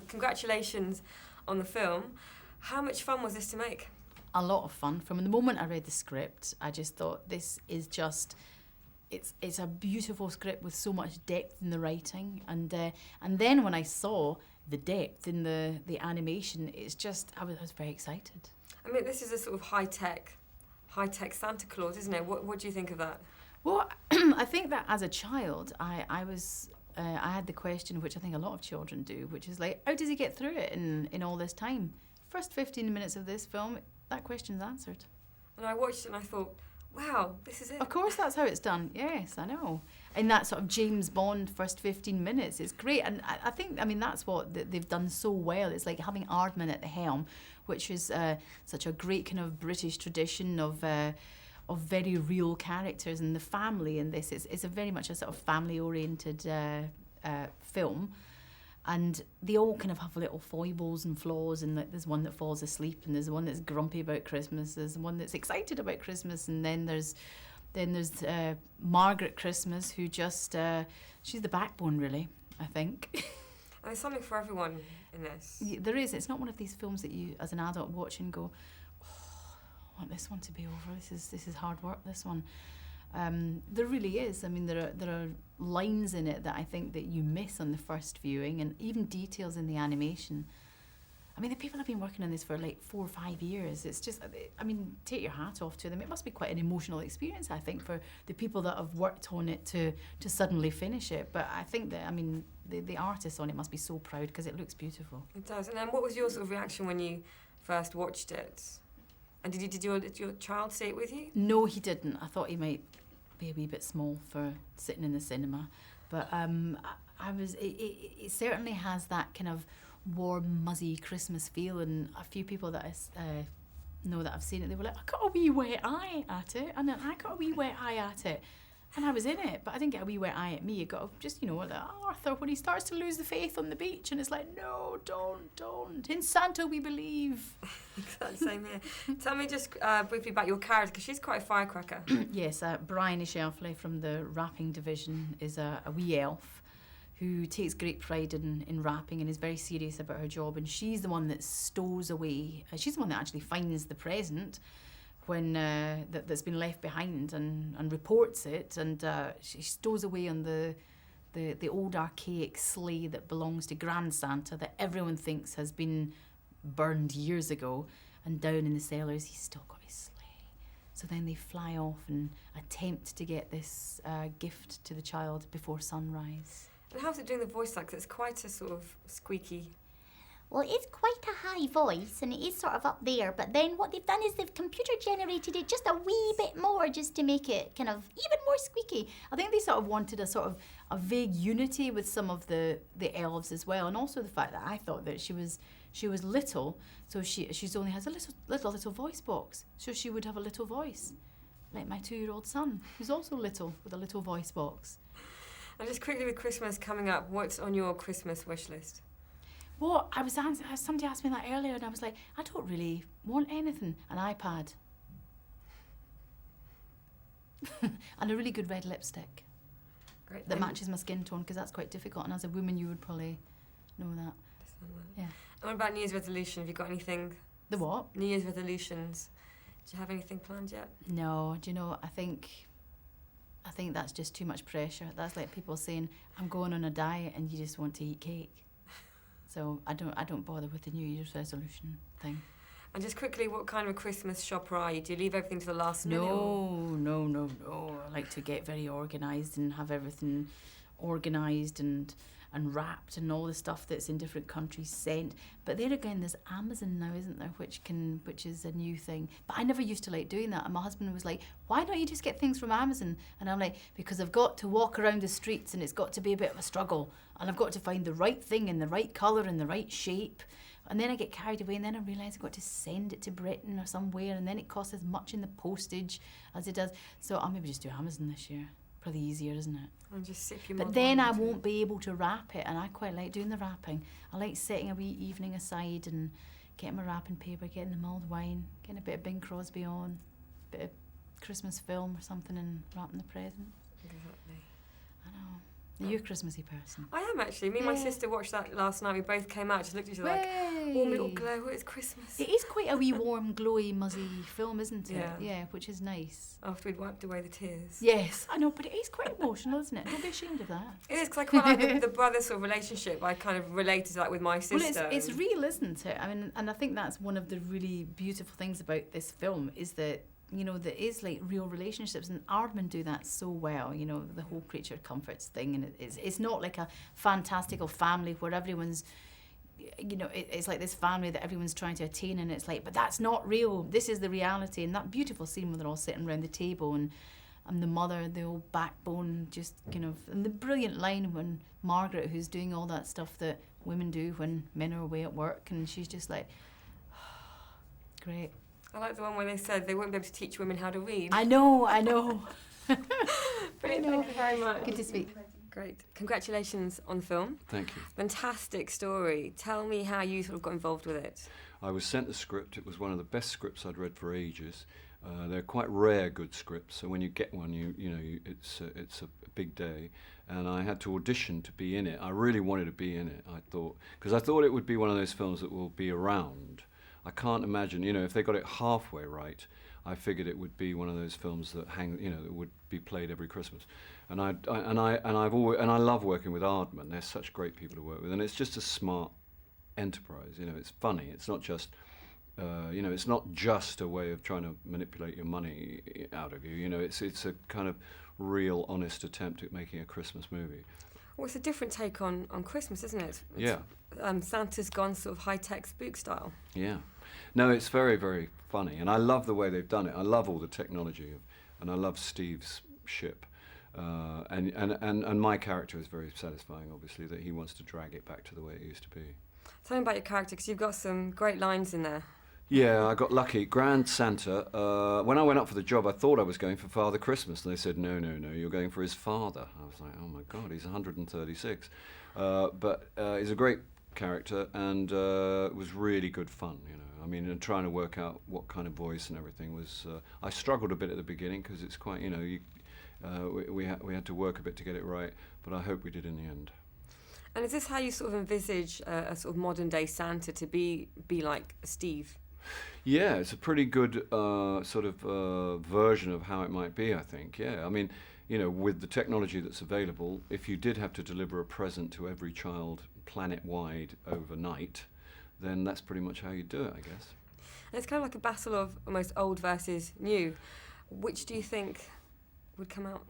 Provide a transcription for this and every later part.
congratulations on the film. How much fun was this to make? A lot of fun. From the moment I read the script, I just thought this is just... It's a beautiful script with so much depth in the writing, and then when I saw the depth in the animation, it's just I was very excited. I mean, this is a sort of high-tech Santa Claus, isn't it? What do you think of that? Well, I think that as a child, I had the question, which I think a lot of children do, which is like, how does he get through it in all this time? First 15 minutes of this film, that question's answered. And I watched it and I thought, wow, this is it. Of course that's how it's done. Yes, I know. In that sort of James Bond first 15 minutes, it's great. And I think, I mean, that's what they've done so well. It's like having Aardman at the helm, which is such a great kind of British tradition of very real characters, and the family in this is a very much a sort of family-oriented film. And they all kind of have little foibles and flaws, and like there's one that falls asleep, and there's one that's grumpy about Christmas, there's one that's excited about Christmas, and then there's Margaret Christmas, who just she's the backbone, really, I think. And there's something for everyone in this. Yeah, there is. It's not one of these films that you, as an adult, watch and go, oh, I want this one to be over. This is hard work. This one. There really is. I mean, there are lines in it that I think that you miss on the first viewing, and even details in the animation. I mean, the people have been working on this for like 4 or 5 years. It's just, I mean, take your hat off to them. It must be quite an emotional experience, I think, for the people that have worked on it to suddenly finish it. But I think that, I mean, the artists on it must be so proud because it looks beautiful. It does. And then what was your sort of reaction when you first watched it? And did your child stay with you? No, he didn't. I thought he might be a wee bit small for sitting in the cinema. But it certainly has that kind of warm, muzzy Christmas feel, and a few people that I know that I've seen it, they were like, I got a wee wet eye at it, and then I got a wee wet eye at it. And I was in it, but I didn't get a wee wet eye at me. I got just, you know, like Arthur when he starts to lose the faith on the beach, and it's like, no, don't. In Santa we believe. Exactly, same here. Tell me just briefly about your character, because she's quite a firecracker. Yes, Brian Shelfley from the rapping division is a wee elf who takes great pride in rapping and is very serious about her job, and she's the one that stows away. She's the one that actually finds the present when that's been left behind and reports it, and she stows away on the old archaic sleigh that belongs to Grandsanta that everyone thinks has been burned years ago, and down in the cellars he's still got his sleigh. So then they fly off and attempt to get this gift to the child before sunrise. And how's it doing the voice like? 'Cause it's quite a sort of squeaky... Well, it's quite a high voice, and it is sort of up there, but then what they've done is they've computer-generated it just a wee bit more, just to make it kind of even more squeaky. I think they sort of wanted a vague unity with some of the elves as well, and also the fact that I thought that she was little, so she's only has a little voice box, so she would have a little voice, like my 2-year-old son, who's also little with a little voice box. And just quickly, with Christmas coming up, what's on your Christmas wish list? Well, somebody asked me that earlier, and I was like, I don't really want anything. An iPad. And a really good red lipstick. Great. That matches my skin tone, because that's quite difficult, and as a woman you would probably know that. Yeah. And what about New Year's resolution? Have you got anything? The what? New Year's resolutions. Do you have anything planned yet? No, do you know, I think that's just too much pressure. That's like people saying, I'm going on a diet, and you just want to eat cake. So I don't bother with the New Year's resolution thing. And just quickly, what kind of a Christmas shopper are you? Do you leave everything to the last minute? No. I like to get very organised and have everything organised and wrapped, and all the stuff that's in different countries sent. But there again, there's Amazon now, isn't there, which is a new thing. But I never used to like doing that, and my husband was like, why don't you just get things from Amazon? And I'm like, because I've got to walk around the streets, and it's got to be a bit of a struggle, and I've got to find the right thing in the right colour and the right shape. And then I get carried away, and then I realise I've got to send it to Britain or somewhere, and then it costs as much in the postage as it does. So I'll maybe just do Amazon this year. Probably easier, isn't it? And just sip your But then I won't be able to wrap it, and I quite like doing the wrapping. I like setting a wee evening aside and getting my wrapping paper, getting the mulled wine, getting a bit of Bing Crosby on, a bit of Christmas film or something, and wrapping the present. Exactly. I know. Are you a Christmassy person? I am actually. Me and my Yeah. sister watched that last night. We both came out, just looked at each other like, warm little glow. It's Christmas. It is quite a wee warm, glowy, muzzy film, isn't it? Yeah. Yeah, which is nice. After we'd wiped away the tears. Yes, I know, but it is quite emotional, isn't it? Don't be ashamed of that. It is, because I quite like the brother sort of relationship. I kind of related to that with my sister. Well, it's real, isn't it? I mean, and I think that's one of the really beautiful things about this film is that, you know, there is like real relationships, and Aardman do that so well, you know, the whole creature comforts thing, and it's not like a fantastical family where everyone's, you know, it's like this family that everyone's trying to attain, and it's like, but that's not real, this is the reality. And that beautiful scene when they're all sitting around the table, and the mother, the old backbone, just kind of, and the brilliant line when Margaret, who's doing all that stuff that women do when men are away at work, and she's just like, great. I like the one where they said they wouldn't be able to teach women how to read. I know. Brilliant, thank you very much. Good to speak. Great. Congratulations on the film. Thank you. Fantastic story. Tell me how you sort of got involved with it. I was sent the script. It was one of the best scripts I'd read for ages. They're quite rare good scripts, so when you get one, it's a big day. And I had to audition to be in it. I really wanted to be in it, I thought, because I thought it would be one of those films that will be around. I can't imagine, you know, if they got it halfway right, I figured it would be one of those films that that would be played every Christmas. And I love working with Aardman. They're such great people to work with, and it's just a smart enterprise. You know, it's funny. It's not just, it's not just a way of trying to manipulate your money out of you. You know, it's a kind of real, honest attempt at making a Christmas movie. Well, it's a different take on Christmas, isn't it? Yeah. Santa's gone sort of high-tech spook style. Yeah. No, it's very, very funny, and I love the way they've done it. I love all the technology, and I love Steve's ship. And my character is very satisfying, obviously, that he wants to drag it back to the way it used to be. Tell me about your character, because you've got some great lines in there. Yeah, I got lucky. Grandsanta, when I went up for the job, I thought I was going for Father Christmas, and they said, no, you're going for his father. I was like, oh my God, he's 136. But he's a great character, and it was really good fun, you know. I mean, and trying to work out what kind of voice and everything was... I struggled a bit at the beginning, because it's quite, you know, we had to work a bit to get it right, but I hope we did in the end. And is this how you sort of envisage a sort of modern-day Santa to be like Steve? Yeah, it's a pretty good version of how it might be, I think. Yeah, I mean, you know, with the technology that's available, if you did have to deliver a present to every child planet-wide overnight, then that's pretty much how you do it, I guess. And it's kind of like a battle of almost old versus new. Which do you think would come out?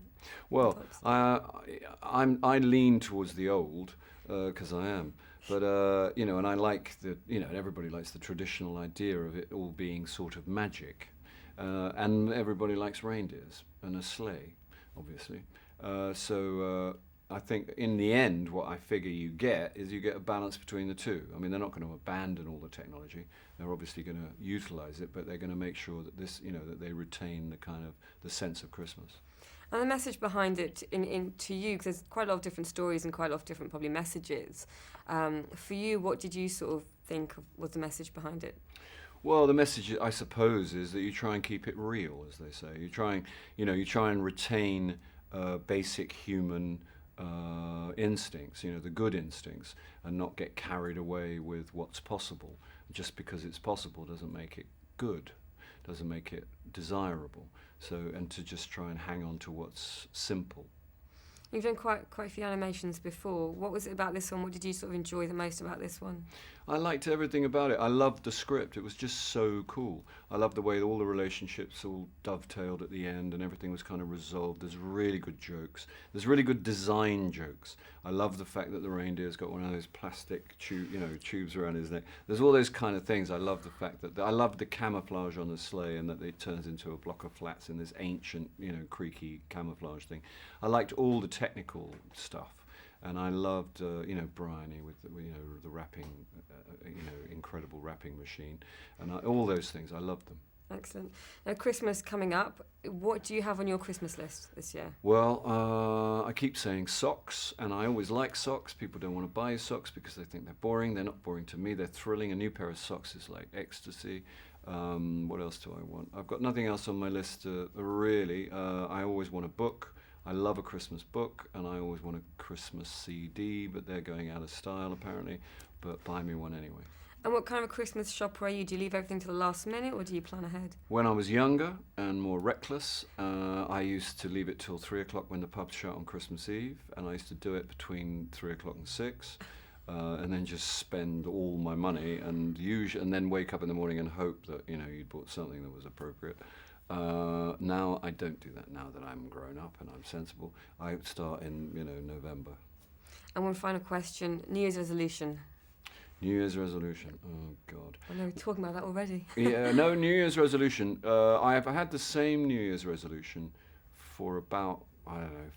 Well, I lean towards the old, because I am. But, you know, and I like everybody likes the traditional idea of it all being sort of magic. And everybody likes reindeers and a sleigh, obviously. So I think in the end, what I figure you get a balance between the two. I mean, they're not going to abandon all the technology. They're obviously going to utilize it, but they're going to make sure that that they retain the sense of Christmas. And the message behind it to you, because there's quite a lot of different stories and quite a lot of different probably messages. For you, what did you sort of think was the message behind it? Well, the message, I suppose, is that you try and keep it real, as they say. You try and retain basic human instincts, you know, the good instincts, and not get carried away with what's possible. Just because it's possible doesn't make it good, doesn't make it desirable. So, and to just try and hang on to what's simple. You've done quite a few animations before. What was it about this one? What did you sort of enjoy the most about this one? I liked everything about it. I loved the script. It was just so cool. I loved the way all the relationships all dovetailed at the end and everything was kind of resolved. There's really good jokes. There's really good design jokes. I love the fact that the reindeer's got one of those plastic tubes around his neck. There's all those kind of things. I love the fact that I love the camouflage on the sleigh and that it turns into a block of flats in this ancient, creaky camouflage thing. I liked all the technical stuff. And I loved, Bryony with the rapping, incredible rapping machine, and all those things. I loved them. Excellent. Now, Christmas coming up. What do you have on your Christmas list this year? Well, I keep saying socks, and I always like socks. People don't want to buy socks because they think they're boring. They're not boring to me. They're thrilling. A new pair of socks is like ecstasy. What else do I want? I've got nothing else on my list, really. I always want a book. I love a Christmas book, and I always want a Christmas CD, but they're going out of style apparently. But buy me one anyway. And what kind of a Christmas shopper are you? Do you leave everything to the last minute, or do you plan ahead? When I was younger and more reckless, I used to leave it till 3 o'clock when the pubs shut on Christmas Eve, and I used to do it between 3 o'clock and 6, and then just spend all my money and then wake up in the morning and hope that you'd bought something that was appropriate. Now I don't do that. Now that I'm grown up and I'm sensible, I start in November. And one final question: New Year's resolution. New Year's resolution. Oh, God. I know we're talking about that already. Yeah, no, New Year's resolution. I've had the same New Year's resolution for about,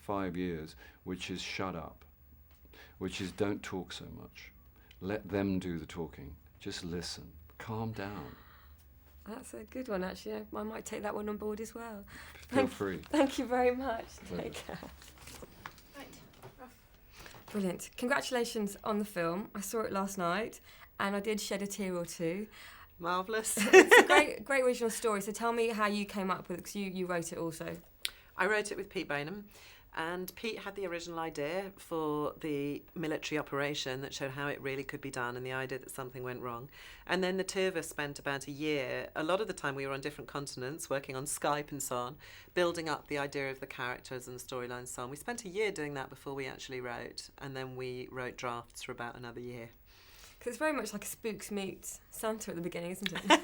5 years, which is shut up, which is don't talk so much. Let them do the talking. Just listen. Calm down. That's a good one, actually. I might take that one on board as well. Feel free. Thank you very much. Pleasure. Take care. Brilliant. Congratulations on the film. I saw it last night and I did shed a tear or two. Marvellous. It's a great original story. So tell me how you came up with it, because you wrote it also. I wrote it with Pete Bainham, and Pete had the original idea for the military operation that showed how it really could be done and the idea that something went wrong. And then the two of us spent about a year, a lot of the time we were on different continents, working on Skype and so on, building up the idea of the characters and the storylines and so on. We spent a year doing that before we actually wrote, and then we wrote drafts for about another year. Because it's very much like a Spooks meets Santa at the beginning, isn't it?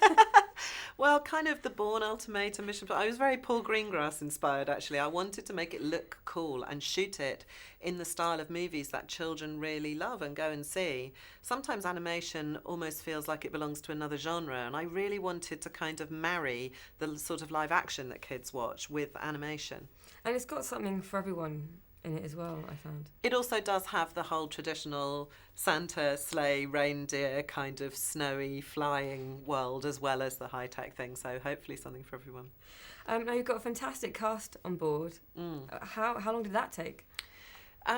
Well, kind of the Bourne Ultimatum mission. I was very Paul Greengrass inspired, actually. I wanted to make it look cool and shoot it in the style of movies that children really love and go and see. Sometimes animation almost feels like it belongs to another genre, and I really wanted to kind of marry the sort of live action that kids watch with animation. And it's got something for everyone in it as well, I found. It also does have the whole traditional Santa, sleigh, reindeer kind of snowy flying world, as well as the high-tech thing, so hopefully something for everyone. Now you've got a fantastic cast on board. How long did that take?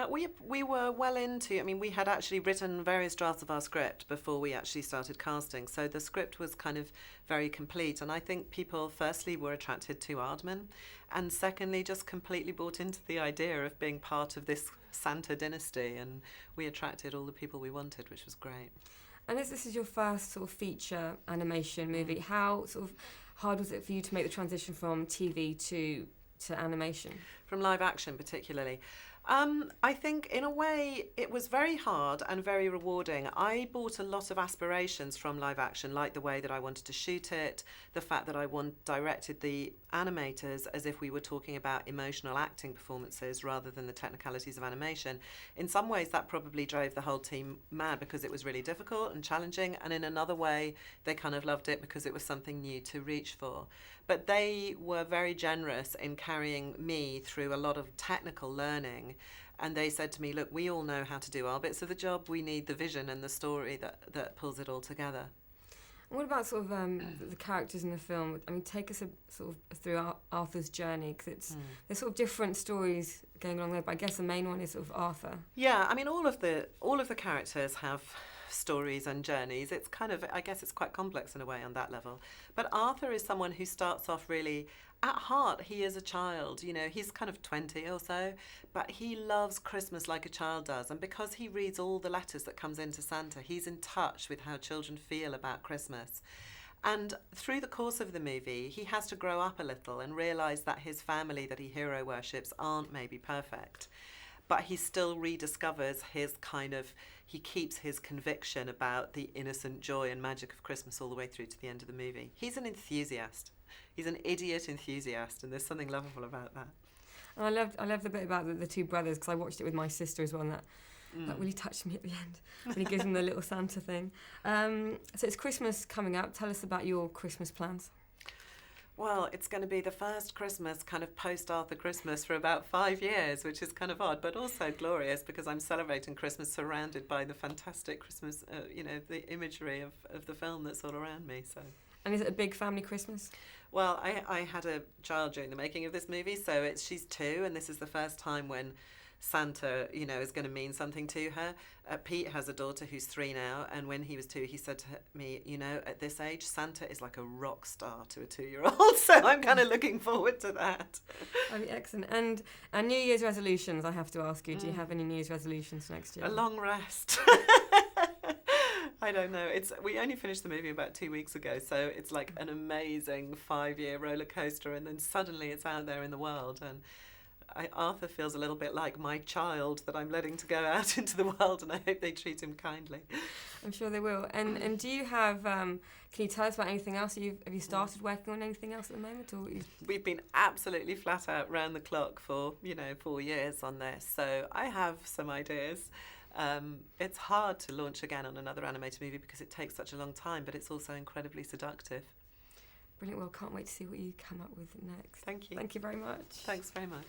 We were well into, we had actually written various drafts of our script before we actually started casting, so the script was kind of very complete, and I think people firstly were attracted to Aardman, and secondly just completely bought into the idea of being part of this Santa dynasty, and we attracted all the people we wanted, which was great. And as this is your first sort of feature animation movie, how sort of hard was it for you to make the transition from TV to animation? From live action particularly. I think in a way it was very hard and very rewarding. I brought a lot of aspirations from live action, like the way that I wanted to shoot it, the fact that I directed the animators as if we were talking about emotional acting performances rather than the technicalities of animation. In some ways that probably drove the whole team mad because it was really difficult and challenging, and in another way they kind of loved it because it was something new to reach for. But they were very generous in carrying me through a lot of technical learning. And they said to me, look, we all know how to do our bits of the job. We need the vision and the story that pulls it all together. And what about sort of the characters in the film? Take us sort of through Arthur's journey, because there's sort of different stories going along there, but I guess the main one is sort of Arthur. Yeah, all of the characters have stories and journeys. It's kind of, I guess it's quite complex in a way on that level. But Arthur is someone who starts off really, at heart, he is a child. He's kind of 20 or so, but he loves Christmas like a child does. And because he reads all the letters that comes into Santa, he's in touch with how children feel about Christmas. And through the course of the movie, he has to grow up a little and realise that his family that he hero worships aren't maybe perfect. But he still rediscovers he keeps his conviction about the innocent joy and magic of Christmas all the way through to the end of the movie. He's an enthusiast. He's an idiot enthusiast, and there's something lovable about that. And I love the bit about the two brothers, because I watched it with my sister as well, and that really touched me at the end when he gives them the little Santa thing. So it's Christmas coming up. Tell us about your Christmas plans. Well, it's going to be the first Christmas, kind of post-Arthur Christmas, for about 5 years, which is kind of odd, but also glorious because I'm celebrating Christmas surrounded by the fantastic Christmas, the imagery of the film that's all around me. So. And is it a big family Christmas? Well, I had a child during the making of this movie, so she's 2, and this is the first time when Santa, you know, is going to mean something to her. Pete has a daughter who's 3 now, and when he was 2, he said to me, you know, at this age, Santa is like a rock star to a 2-year-old. So I'm kind of looking forward to that. Oh, excellent. And New Year's resolutions, I have to ask you, do you have any New Year's resolutions for next year? A long rest. I don't know. We only finished the movie about 2 weeks ago, so it's like an amazing 5-year roller coaster, and then suddenly it's out there in the world. And Arthur feels a little bit like my child that I'm letting to go out into the world, and I hope they treat him kindly. I'm sure they will. And do you have? Can you tell us about anything else? Have you started working on anything else at the moment, or We've been absolutely flat out round the clock for 4 years on this, so I have some ideas. It's hard to launch again on another animated movie because it takes such a long time, but it's also incredibly seductive. Brilliant. Well, can't wait to see what you come up with next. Thank you. Thank you very much. Thanks very much.